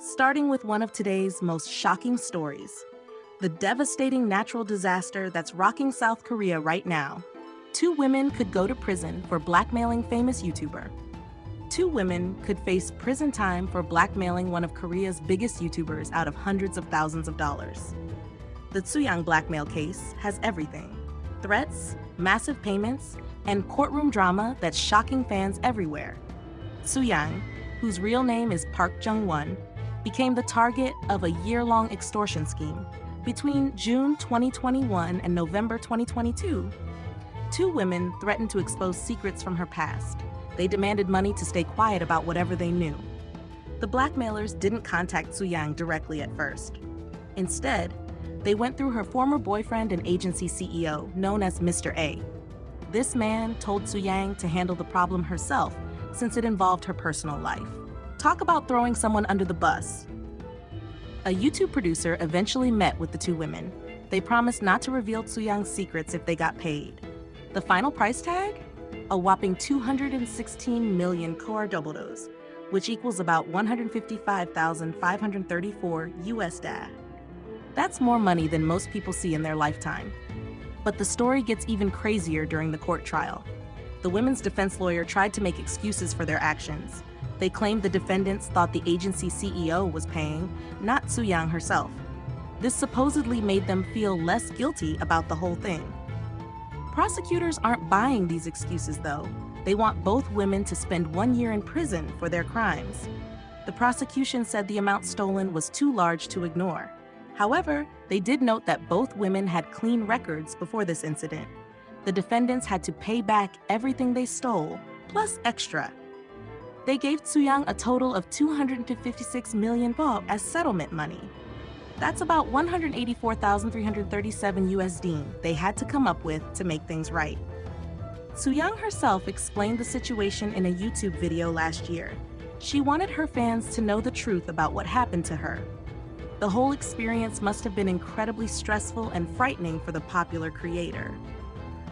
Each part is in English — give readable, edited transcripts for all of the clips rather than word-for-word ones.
Starting with one of today's most shocking stories, the devastating natural disaster that's rocking South Korea right now. Two women could go to prison for blackmailing famous YouTuber. Two women could face prison time for blackmailing one of Korea's biggest YouTubers out of hundreds of thousands of dollars. The Tsuyoung blackmail case has everything: threats, massive payments, and courtroom drama that's shocking fans everywhere. Tsuyoung, whose real name is Park Jung-won, became the target of a year-long extortion scheme. Between June 2021 and November 2022, two women threatened to expose secrets from her past. They demanded money to stay quiet about whatever they knew. The blackmailers didn't contact Tsuyoung directly at first. Instead, they went through her former boyfriend and agency CEO, known as Mr. A. This man told Tsuyoung to handle the problem herself since it involved her personal life. Talk about throwing someone under the bus. A YouTube producer eventually met with the two women. They promised not to reveal Tsuyoung's secrets if they got paid. The final price tag? A whopping 216 million KRW, which equals about 155,534 USD. That's more money than most people see in their lifetime. But the story gets even crazier during the court trial. The women's defense lawyer tried to make excuses for their actions. They claimed the defendants thought the agency CEO was paying, not Tsuyoung herself. This supposedly made them feel less guilty about the whole thing. Prosecutors aren't buying these excuses, though. They want both women to spend 1 year in prison for their crimes. The prosecution said the amount stolen was too large to ignore. However, they did note that both women had clean records before this incident. The defendants had to pay back everything they stole, plus extra. They gave Tsuyoung a total of 256 million baht as settlement money. That's about 184,337 USD they had to come up with to make things right. Tsuyoung herself explained the situation in a YouTube video last year. She wanted her fans to know the truth about what happened to her. The whole experience must have been incredibly stressful and frightening for the popular creator.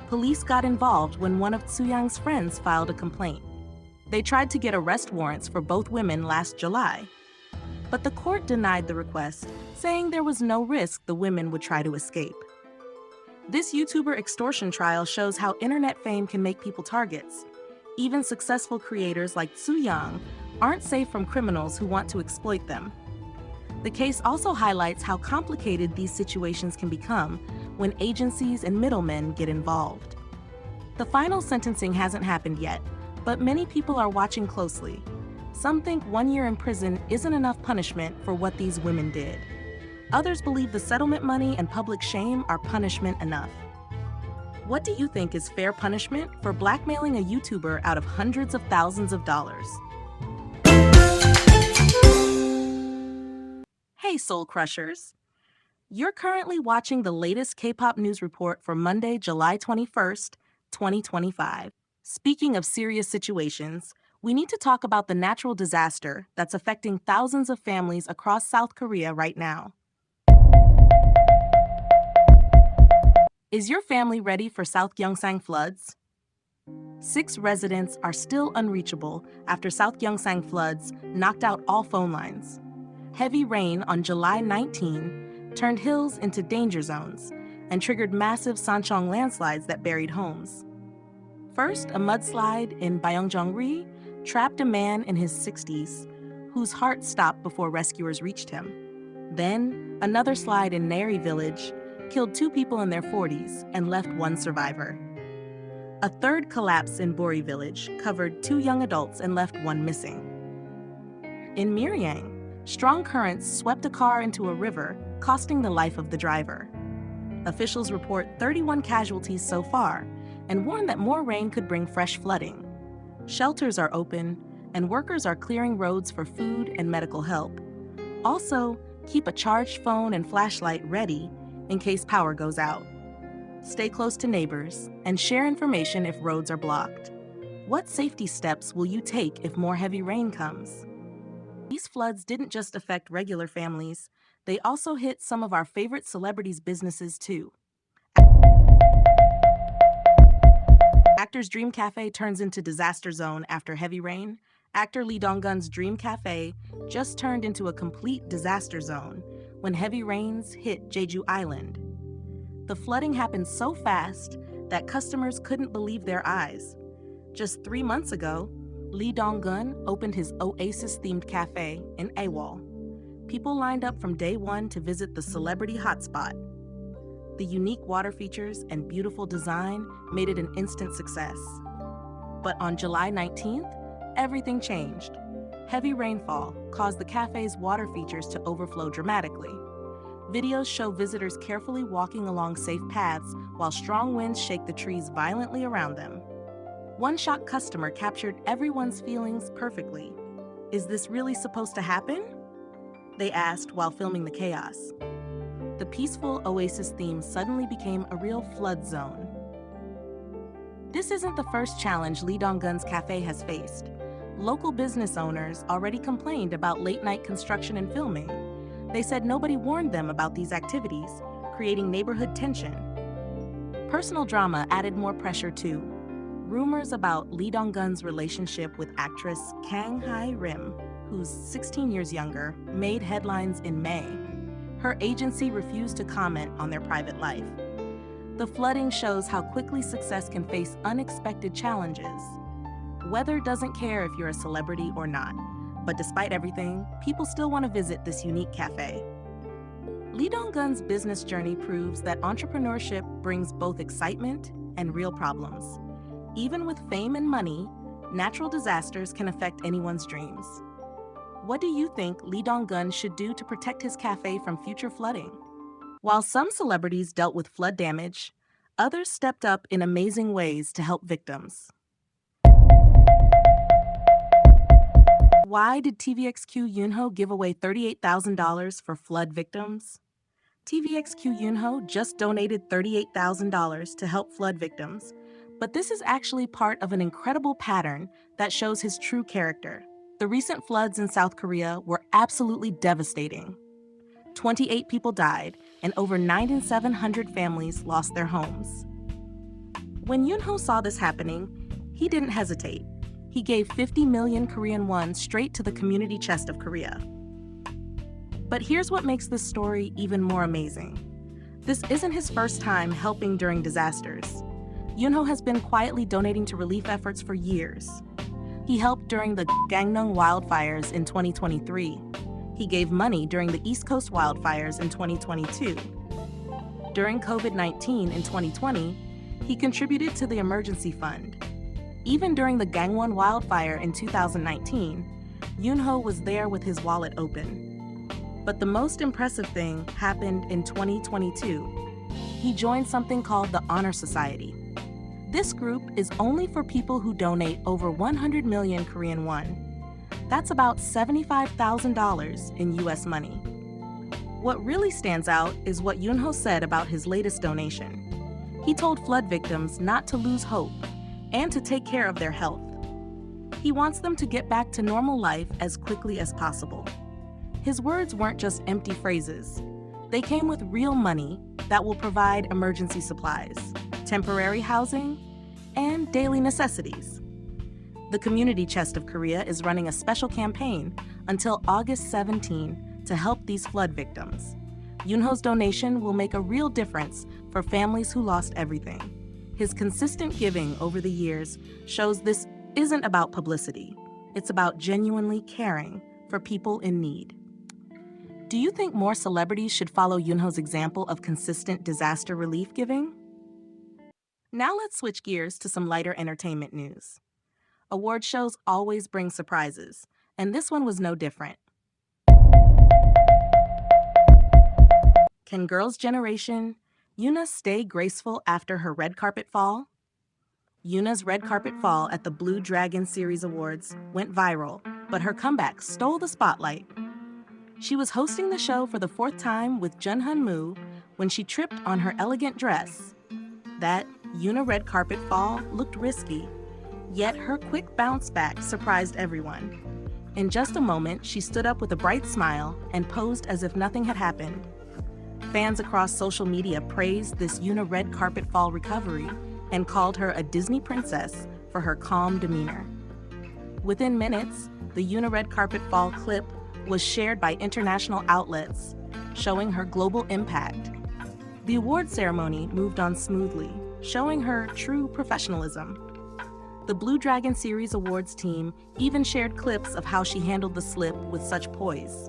Police got involved when one of Tsuyoung's friends filed a complaint. They tried to get arrest warrants for both women last July. But the court denied the request, saying there was no risk the women would try to escape. This YouTuber extortion trial shows how internet fame can make people targets. Even successful creators like Tsuyoung aren't safe from criminals who want to exploit them. The case also highlights how complicated these situations can become when agencies and middlemen get involved. The final sentencing hasn't happened yet, but many people are watching closely. Some think 1 year in prison isn't enough punishment for what these women did. Others believe the settlement money and public shame are punishment enough. What do you think is fair punishment for blackmailing a YouTuber out of hundreds of thousands of dollars? Hey, Soul Crushers! You're currently watching the latest K-pop news report for Monday, July 21st, 2025. Speaking of serious situations, we need to talk about the natural disaster that's affecting thousands of families across South Korea right now. Is your family ready for South Gyeongsang floods? 6 residents are still unreachable after South Gyeongsang floods knocked out all phone lines. Heavy rain on July 19 turned hills into danger zones and triggered massive Sancheong landslides that buried homes. First, a mudslide in Bayongjong-ri trapped a man in his 60s whose heart stopped before rescuers reached him. Then, another slide in Naeri village killed 2 people in their 40s and left 1 survivor. A third collapse in Bori village covered 2 young adults and left 1 missing. In Miryang, strong currents swept a car into a river, costing the life of the driver. Officials report 31 casualties so far and warn that more rain could bring fresh flooding. Shelters are open, and workers are clearing roads for food and medical help. Also, keep a charged phone and flashlight ready in case power goes out. Stay close to neighbors and share information if roads are blocked. What safety steps will you take if more heavy rain comes? These floods didn't just affect regular families, they also hit some of our favorite celebrities' businesses too. Actors' dream cafe turns into disaster zone after heavy rain. Actor Lee Dong-gun's dream cafe just turned into a complete disaster zone when heavy rains hit Jeju Island. The flooding happened so fast that customers couldn't believe their eyes. Just 3 months ago, Lee Dong-gun opened his Oasis-themed cafe in Awol. People lined up from day one to visit the celebrity hotspot. The unique water features and beautiful design made it an instant success. But on July 19th, everything changed. Heavy rainfall caused the cafe's water features to overflow dramatically. Videos show visitors carefully walking along safe paths while strong winds shake the trees violently around them. One shocked customer captured everyone's feelings perfectly. "Is this really supposed to happen?" they asked while filming the chaos. The peaceful Oasis theme suddenly became a real flood zone. This isn't the first challenge Lee Dong-gun's cafe has faced. Local business owners already complained about late-night construction and filming. They said nobody warned them about these activities, creating neighborhood tension. Personal drama added more pressure too. Rumors about Lee Dong-gun's relationship with actress Kang Hae-rim, who's 16 years younger, made headlines in May. Her agency refused to comment on their private life. The flooding shows how quickly success can face unexpected challenges. Weather doesn't care if you're a celebrity or not, but despite everything, people still want to visit this unique cafe. Lee Dong-gun's business journey proves that entrepreneurship brings both excitement and real problems. Even with fame and money, natural disasters can affect anyone's dreams. What do you think Lee Dong-gun should do to protect his cafe from future flooding? While some celebrities dealt with flood damage, others stepped up in amazing ways to help victims. Why did TVXQ Yunho give away $38,000 for flood victims? TVXQ Yunho just donated $38,000 to help flood victims, but this is actually part of an incredible pattern that shows his true character. The recent floods in South Korea were absolutely devastating. 28 people died, and over 9,700 families lost their homes. When Yunho saw this happening, he didn't hesitate. He gave 50 million Korean won straight to the community chest of Korea. But here's what makes this story even more amazing. This isn't his first time helping during disasters. Yunho has been quietly donating to relief efforts for years. He helped during the Gangneung wildfires in 2023. He gave money during the East Coast wildfires in 2022. During COVID-19 in 2020, he contributed to the emergency fund. Even during the Gangwon wildfire in 2019, Yunho was there with his wallet open. But the most impressive thing happened in 2022. He joined something called the Honor Society. This group is only for people who donate over 100 million Korean won. That's about $75,000 in US money. What really stands out is what Yunho said about his latest donation. He told flood victims not to lose hope and to take care of their health. He wants them to get back to normal life as quickly as possible. His words weren't just empty phrases. They came with real money that will provide emergency supplies, temporary housing, and daily necessities. The Community Chest of Korea is running a special campaign until August 17 to help these flood victims. Yunho's donation will make a real difference for families who lost everything. His consistent giving over the years shows this isn't about publicity. It's about genuinely caring for people in need. Do you think more celebrities should follow Yunho's example of consistent disaster relief giving? Now let's switch gears to some lighter entertainment news. Award shows always bring surprises, and this one was no different. Can Girls Generation YoonA stay graceful after her red carpet fall? YoonA's red carpet fall at the Blue Dragon Series Awards went viral, but her comeback stole the spotlight. She was hosting the show for the 4th time with Jun Hun-moo when she tripped on her elegant dress. That YoonA red carpet fall looked risky, yet her quick bounce back surprised everyone. In just a moment, she stood up with a bright smile and posed as if nothing had happened. Fans across social media praised this YoonA red carpet fall recovery and called her a Disney princess for her calm demeanor. Within minutes, the YoonA red carpet fall clip was shared by international outlets, showing her global impact. The award ceremony moved on smoothly, showing her true professionalism. The Blue Dragon Series Awards team even shared clips of how she handled the slip with such poise.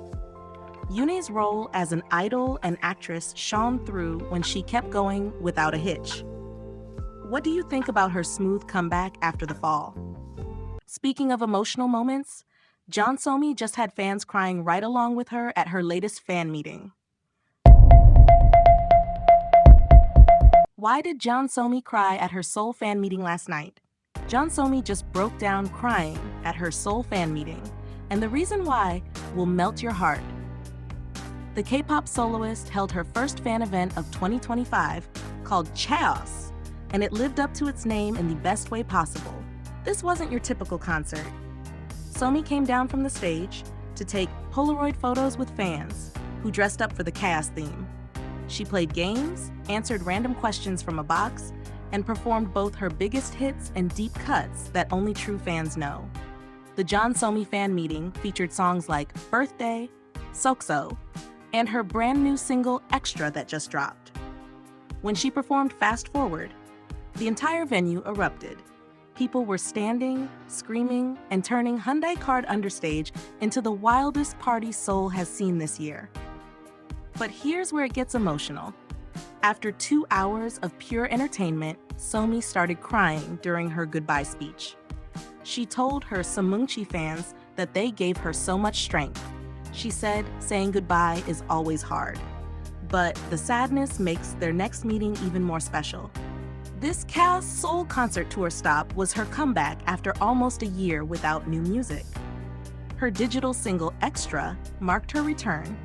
YoonA's role as an idol and actress shone through when she kept going without a hitch. What do you think about her smooth comeback after the fall? Speaking of emotional moments, Somi just had fans crying right along with her at her latest fan meeting. Why did Somi cry at her Seoul fan meeting last night? Somi just broke down crying at her Seoul fan meeting, and the reason why will melt your heart. The K-pop soloist held her first fan event of 2025 called Chaos, and it lived up to its name in the best way possible. This wasn't your typical concert. Somi came down from the stage to take Polaroid photos with fans who dressed up for the Chaos theme. She played games, answered random questions from a box, and performed both her biggest hits and deep cuts that only true fans know. The Somi fan meeting featured songs like Birthday, Sokso, and her brand new single Extra that just dropped. When she performed Fast Forward, the entire venue erupted. People were standing, screaming, and turning Hyundai Card Understage into the wildest party Seoul has seen this year. But here's where it gets emotional. After 2 hours of pure entertainment, Somi started crying during her goodbye speech. She told her Samungchi fans that they gave her so much strength. She said saying goodbye is always hard, but the sadness makes their next meeting even more special. This Chaos Seoul concert tour stop was her comeback after almost a year without new music. Her digital single Extra marked her return,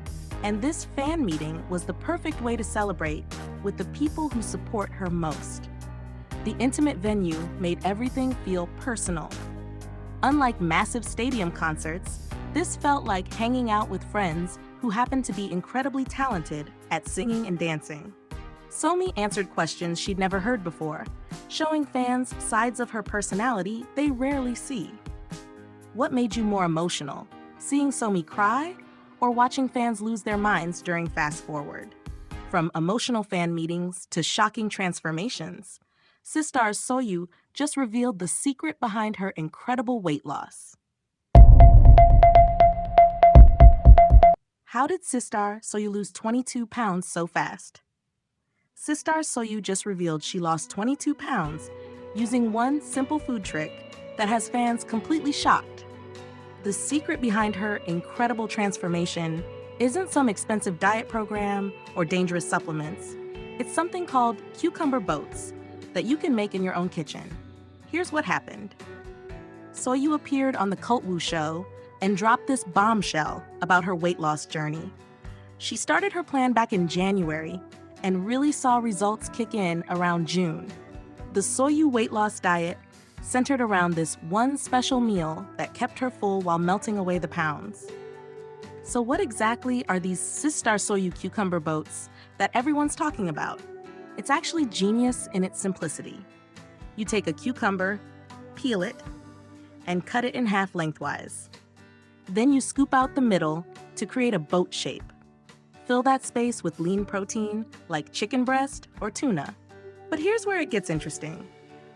and this fan meeting was the perfect way to celebrate with the people who support her most. The intimate venue made everything feel personal. Unlike massive stadium concerts, this felt like hanging out with friends who happened to be incredibly talented at singing and dancing. Somi answered questions she'd never heard before, showing fans sides of her personality they rarely see. What made you more emotional, seeing Somi cry or watching fans lose their minds during Fast Forward? From emotional fan meetings to shocking transformations, SISTAR's Soyou just revealed the secret behind her incredible weight loss. How did SISTAR Soyou lose 22 pounds so fast? SISTAR Soyou just revealed she lost 22 pounds using one simple food trick that has fans completely shocked. The secret behind her incredible transformation isn't some expensive diet program or dangerous supplements. It's something called cucumber boats that you can make in your own kitchen. Here's what happened. Soyou appeared on the Cult Woo show and dropped this bombshell about her weight loss journey. She started her plan back in January and really saw results kick in around June. The Soyou weight loss diet centered around this one special meal that kept her full while melting away the pounds. So what exactly are these SISTAR Soyou cucumber boats that everyone's talking about? It's actually genius in its simplicity. You take a cucumber, peel it, and cut it in half lengthwise. Then you scoop out the middle to create a boat shape. Fill that space with lean protein like chicken breast or tuna. But here's where it gets interesting.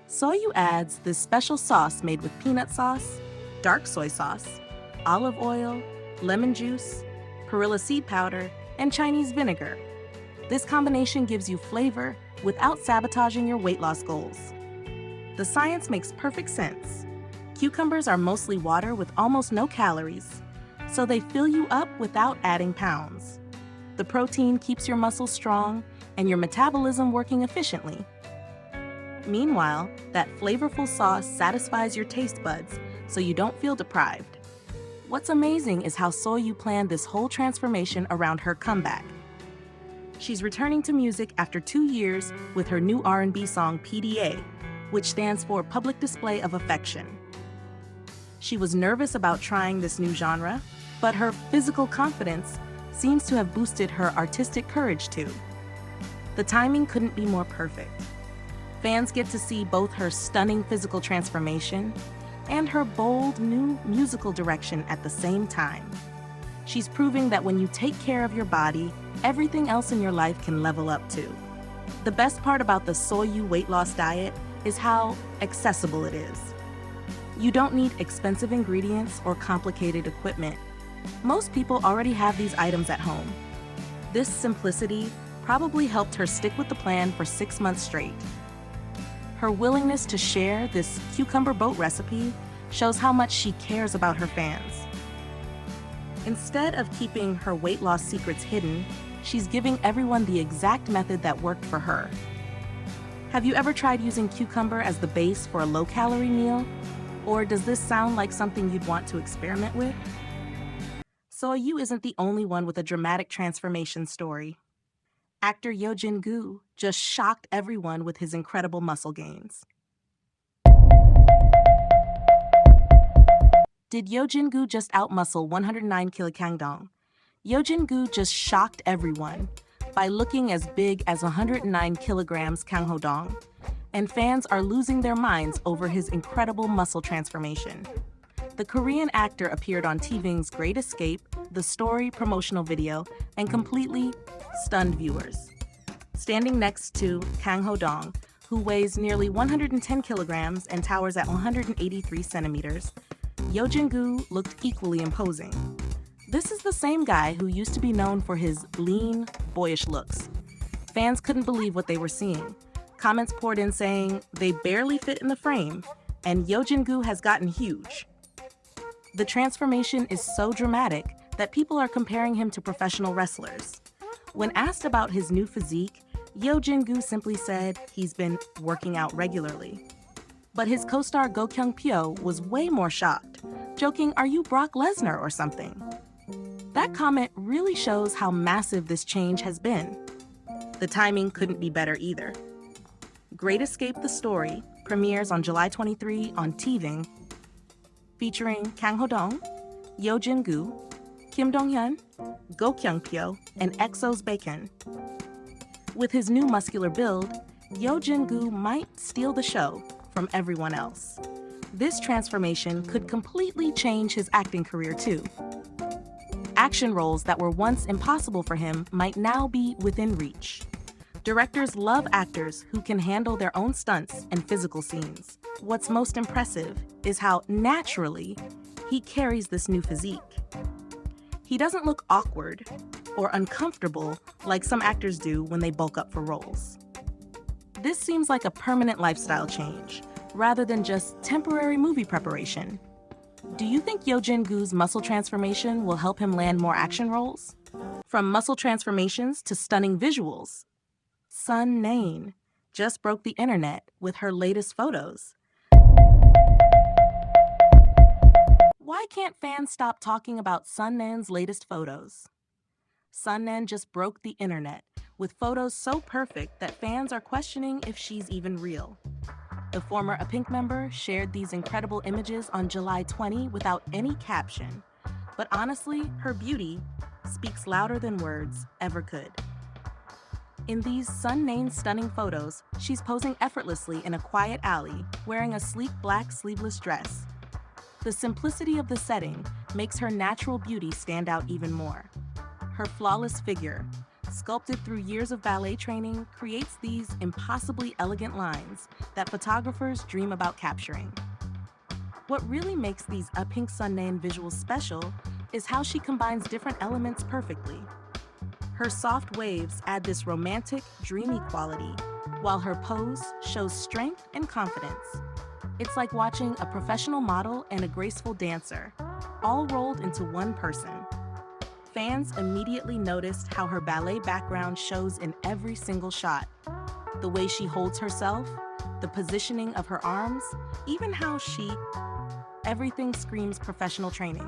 Soyou adds this special sauce made with peanut sauce, dark soy sauce, olive oil, lemon juice, perilla seed powder, and Chinese vinegar. This combination gives you flavor without sabotaging your weight loss goals. The science makes perfect sense. Cucumbers are mostly water with almost no calories, so they fill you up without adding pounds. The protein keeps your muscles strong and your metabolism working efficiently. Meanwhile, that flavorful sauce satisfies your taste buds so you don't feel deprived. What's amazing is how Soyou planned this whole transformation around her comeback. She's returning to music after 2 years with her new R&B song PDA, which stands for Public Display of Affection. She was nervous about trying this new genre, but her physical confidence seems to have boosted her artistic courage too. The timing couldn't be more perfect. Fans get to see both her stunning physical transformation and her bold new musical direction at the same time. She's proving that when you take care of your body, everything else in your life can level up too. The best part about the Soyou weight loss diet is how accessible it is. You don't need expensive ingredients or complicated equipment. Most people already have these items at home. This simplicity probably helped her stick with the plan for 6 months straight. Her willingness to share this cucumber boat recipe shows how much she cares about her fans. Instead of keeping her weight loss secrets hidden, she's giving everyone the exact method that worked for her. Have you ever tried using cucumber as the base for a low-calorie meal? Or does this sound like something you'd want to experiment with? Soyou isn't the only one with a dramatic transformation story. Actor Yeo just shocked everyone with his incredible muscle gains. Did Yeo just outmuscle 109 kg Kang Dong? Yeo just shocked everyone by looking as big as 109 kilograms Kang Ho Dong, and fans are losing their minds over his incredible muscle transformation. The Korean actor appeared on TVXQ's Great Escape, The Story promotional video, and completely stunned viewers. Standing next to Kang Ho Dong, who weighs nearly 110 kilograms and towers at 183 centimeters, Yeo looked equally imposing. This is the same guy who used to be known for his lean, boyish looks. Fans couldn't believe what they were seeing. Comments poured in saying they barely fit in the frame, and Yeo has gotten huge. The transformation is so dramatic that people are comparing him to professional wrestlers. When asked about his new physique, Yeo simply said he's been working out regularly. But his co-star Go Kyung-pyo was way more shocked, joking, "Are you Brock Lesnar or something?" That comment really shows how massive this change has been. The timing couldn't be better either. Great Escape the Story premieres on July 23 on TVXQ, featuring Kang Ho Dong, Yeo Kim Dong-hyun, Go Kyung-pyo, and EXO's Baekhyun. With his new muscular build, Yeo might steal the show from everyone else. This transformation could completely change his acting career too. Action roles that were once impossible for him might now be within reach. Directors love actors who can handle their own stunts and physical scenes. What's most impressive is how naturally he carries this new physique. He doesn't look awkward or uncomfortable like some actors do when they bulk up for roles. This seems like a permanent lifestyle change, rather than just temporary movie preparation. Do you think Yeo muscle transformation will help him land more action roles? From muscle transformations to stunning visuals, Son Naeun just broke the internet with her latest photos. Why can't fans stop talking about Son Naeun's latest photos? Son Naeun just broke the internet with photos so perfect that fans are questioning if she's even real. The former BLACKPINK member shared these incredible images on July 20 without any caption. But honestly, her beauty speaks louder than words ever could. In these Son Naeun stunning photos, she's posing effortlessly in a quiet alley, wearing a sleek black sleeveless dress. The simplicity of the setting makes her natural beauty stand out even more. Her flawless figure, sculpted through years of ballet training, creates these impossibly elegant lines that photographers dream about capturing. What really makes these BLACKPINK Son Naeun visuals special is how she combines different elements perfectly. Her soft waves add this romantic, dreamy quality, while her pose shows strength and confidence. It's like watching a professional model and a graceful dancer, all rolled into one person. Fans immediately noticed how her ballet background shows in every single shot. The way she holds herself, the positioning of her arms, even how everything screams professional training.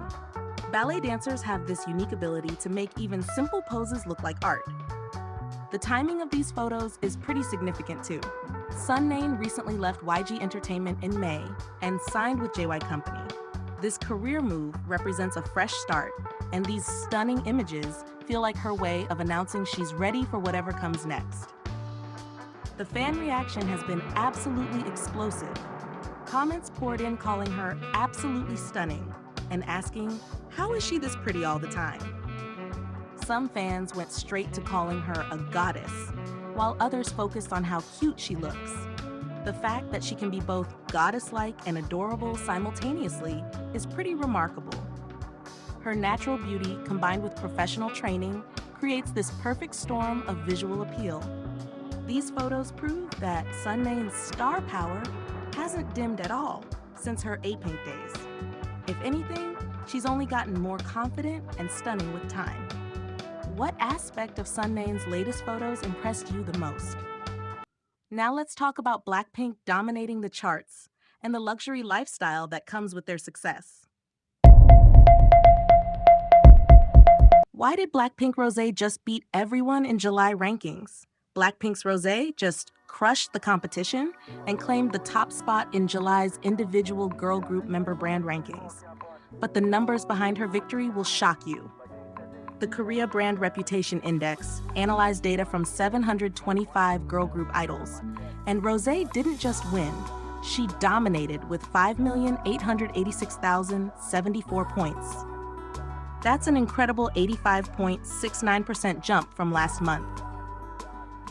Ballet dancers have this unique ability to make even simple poses look like art. The timing of these photos is pretty significant too. Son Naeun recently left YG Entertainment in May and signed with JY Company. This career move represents a fresh start, and these stunning images feel like her way of announcing she's ready for whatever comes next. The fan reaction has been absolutely explosive. Comments poured in calling her absolutely stunning and asking, how is she this pretty all the time? Some fans went straight to calling her a goddess, while others focused on how cute she looks. The fact that she can be both goddess-like and adorable simultaneously is pretty remarkable. Her natural beauty combined with professional training creates this perfect storm of visual appeal. These photos prove that Son Naeun's star power hasn't dimmed at all since her BLACKPINK days. If anything, she's only gotten more confident and stunning with time. What aspect of Son Naeun's latest photos impressed you the most? Now let's talk about BLACKPINK dominating the charts and the luxury lifestyle that comes with their success. Why did BLACKPINK Rosé just beat everyone in July rankings? BLACKPINK's Rosé just crushed the competition and claimed the top spot in July's individual girl group member brand rankings. But the numbers behind her victory will shock you. The Korea Brand Reputation Index analyzed data from 725 girl group idols, and Rosé didn't just win, she dominated with 5,886,074 points. That's an incredible 85.69% jump from last month.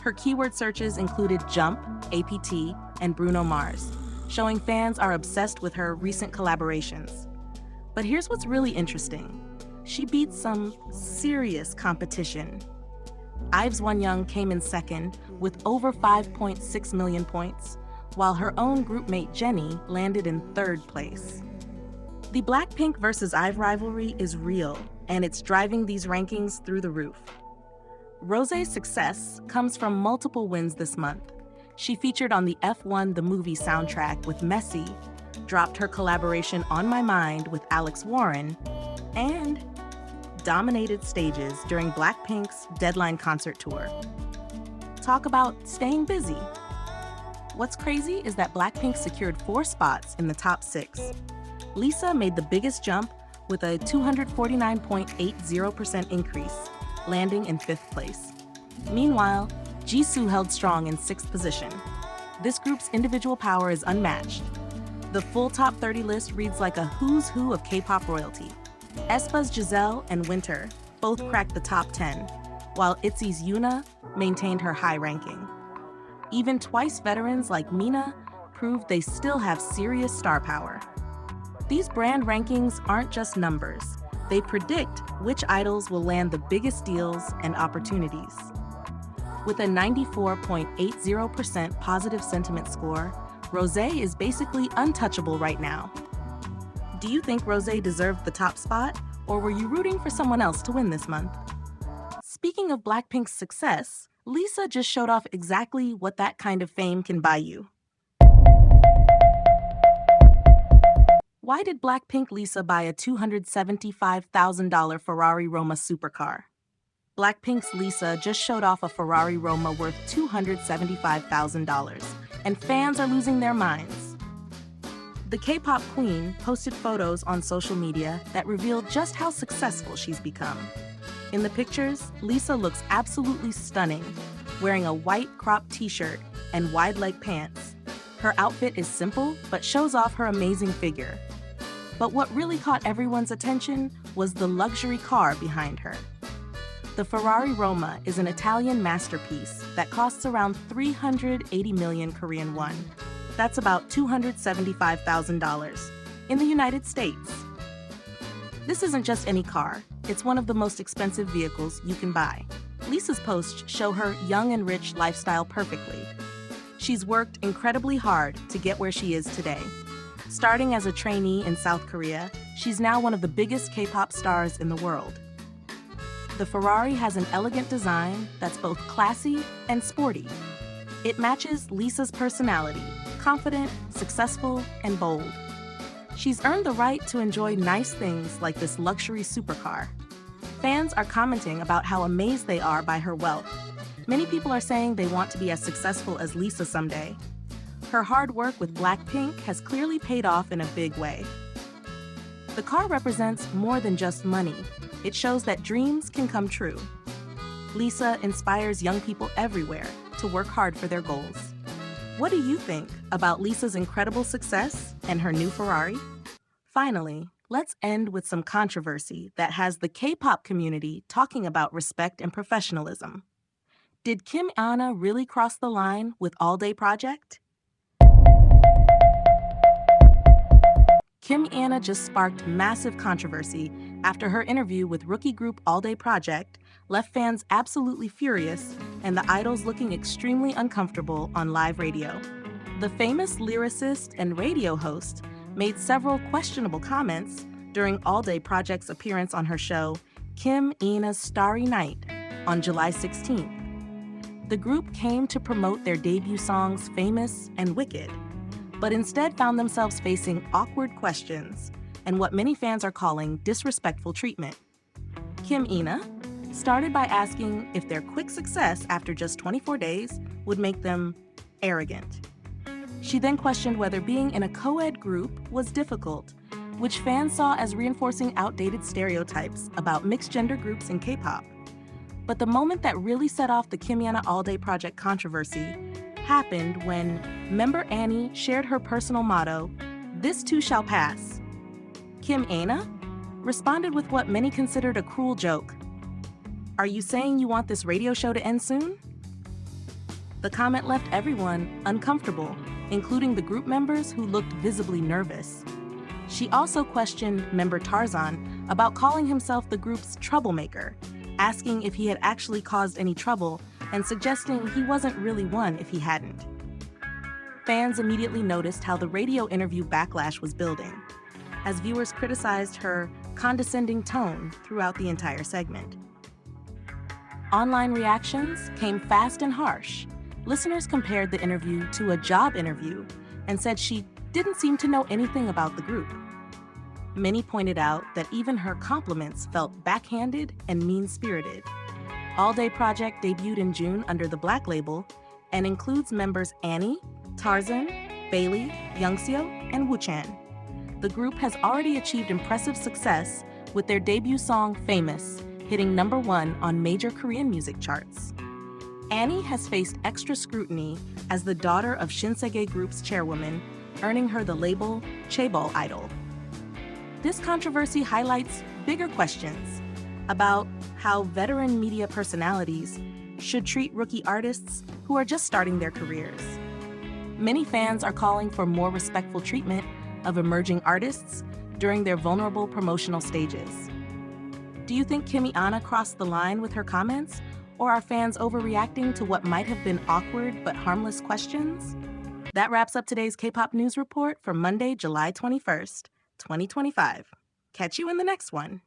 Her keyword searches included Jump, APT, and Bruno Mars, showing fans are obsessed with her recent collaborations. But here's what's really interesting. She beat some serious competition. IVE's Wonyoung came in second with over 5.6 million points, while her own groupmate Jennie landed in third place. The BLACKPINK versus IVE rivalry is real, and it's driving these rankings through the roof. Rosé's success comes from multiple wins this month. She featured on the F1 The Movie soundtrack with Messi, dropped her collaboration On My Mind with Alex Warren, and dominated stages during BLACKPINK's Deadline concert tour. Talk about staying busy. What's crazy is that BLACKPINK secured 4 spots in the top 6. Lisa made the biggest jump with a 249.80% increase, landing in 5th place. Meanwhile, Jisoo held strong in 6th position. This group's individual power is unmatched. The full top 30 list reads like a who's who of K-pop royalty. aespa's Giselle and Winter both cracked the top 10, while ITZY's YoonA maintained her high ranking. Even twice veterans like Mina proved they still have serious star power. These brand rankings aren't just numbers. They predict which idols will land the biggest deals and opportunities. With a 94.80% positive sentiment score, Rosé is basically untouchable right now. Do you think Rosé deserved the top spot, or were you rooting for someone else to win this month? Speaking of BLACKPINK's success, Lisa just showed off exactly what that kind of fame can buy you. Why did BLACKPINK Lisa buy a $275,000 Ferrari Roma supercar? BLACKPINK's Lisa just showed off a Ferrari Roma worth $275,000, and fans are losing their minds. The K-pop queen posted photos on social media that revealed just how successful she's become. In the pictures, Lisa looks absolutely stunning, wearing a white cropped t-shirt and wide-leg pants. Her outfit is simple, but shows off her amazing figure. But what really caught everyone's attention was the luxury car behind her. The Ferrari Roma is an Italian masterpiece that costs around 380 million Korean won. That's about $275,000 in the United States. This isn't just any car, it's one of the most expensive vehicles you can buy. Lisa's posts show her young and rich lifestyle perfectly. She's worked incredibly hard to get where she is today. Starting as a trainee in South Korea, she's now one of the biggest K-pop stars in the world. The Ferrari has an elegant design that's both classy and sporty. It matches Lisa's personality, confident, successful, and bold. She's earned the right to enjoy nice things like this luxury supercar. Fans are commenting about how amazed they are by her wealth. Many people are saying they want to be as successful as Lisa someday. Her hard work with BLACKPINK has clearly paid off in a big way. The car represents more than just money. It shows that dreams can come true. Lisa inspires young people everywhere to work hard for their goals. What do you think about Lisa's incredible success and her new Ferrari? Finally, let's end with some controversy that has the K-pop community talking about respect and professionalism. Did Eana really cross the line with ALLDAY project? Eana just sparked massive controversy after her interview with rookie group ALLDAY project left fans absolutely furious and the idols looking extremely uncomfortable on live radio. The famous lyricist and radio host made several questionable comments during ALLDAY project's appearance on her show Eana's Starry Night on July 16th. The group came to promote their debut songs Famous and Wicked, but instead found themselves facing awkward questions and what many fans are calling disrespectful treatment. Eana started by asking if their quick success after just 24 days would make them arrogant. She then questioned whether being in a co-ed group was difficult, which fans saw as reinforcing outdated stereotypes about mixed-gender groups in K-pop. But the moment that really set off the Eana ALLDAY project controversy happened when member Annie shared her personal motto, "This too shall pass." Eana responded with what many considered a cruel joke. "Are you saying you want this radio show to end soon?" The comment left everyone uncomfortable, including the group members who looked visibly nervous. She also questioned member Tarzan about calling himself the group's troublemaker, asking if he had actually caused any trouble and suggesting he wasn't really one if he hadn't. Fans immediately noticed how the radio interview backlash was building, as viewers criticized her condescending tone throughout the entire segment. Online reactions came fast and harsh. Listeners compared the interview to a job interview and said she didn't seem to know anything about the group. Many pointed out that even her compliments felt backhanded and mean-spirited. ALLDAY project debuted in June under the Black label and includes members Annie, Tarzan, Bailey, Youngseo, and Woochang. The group has already achieved impressive success with their debut song Famous, hitting #1 on major Korean music charts. Annie has faced extra scrutiny as the daughter of Shinsegae Group's chairwoman, earning her the label Chaebol Idol. This controversy highlights bigger questions about how veteran media personalities should treat rookie artists who are just starting their careers. Many fans are calling for more respectful treatment of emerging artists during their vulnerable promotional stages. Do you think Eana crossed the line with her comments, or are fans overreacting to what might have been awkward but harmless questions? That wraps up today's K-pop News Report for Monday, July 21st, 2025. Catch you in the next one.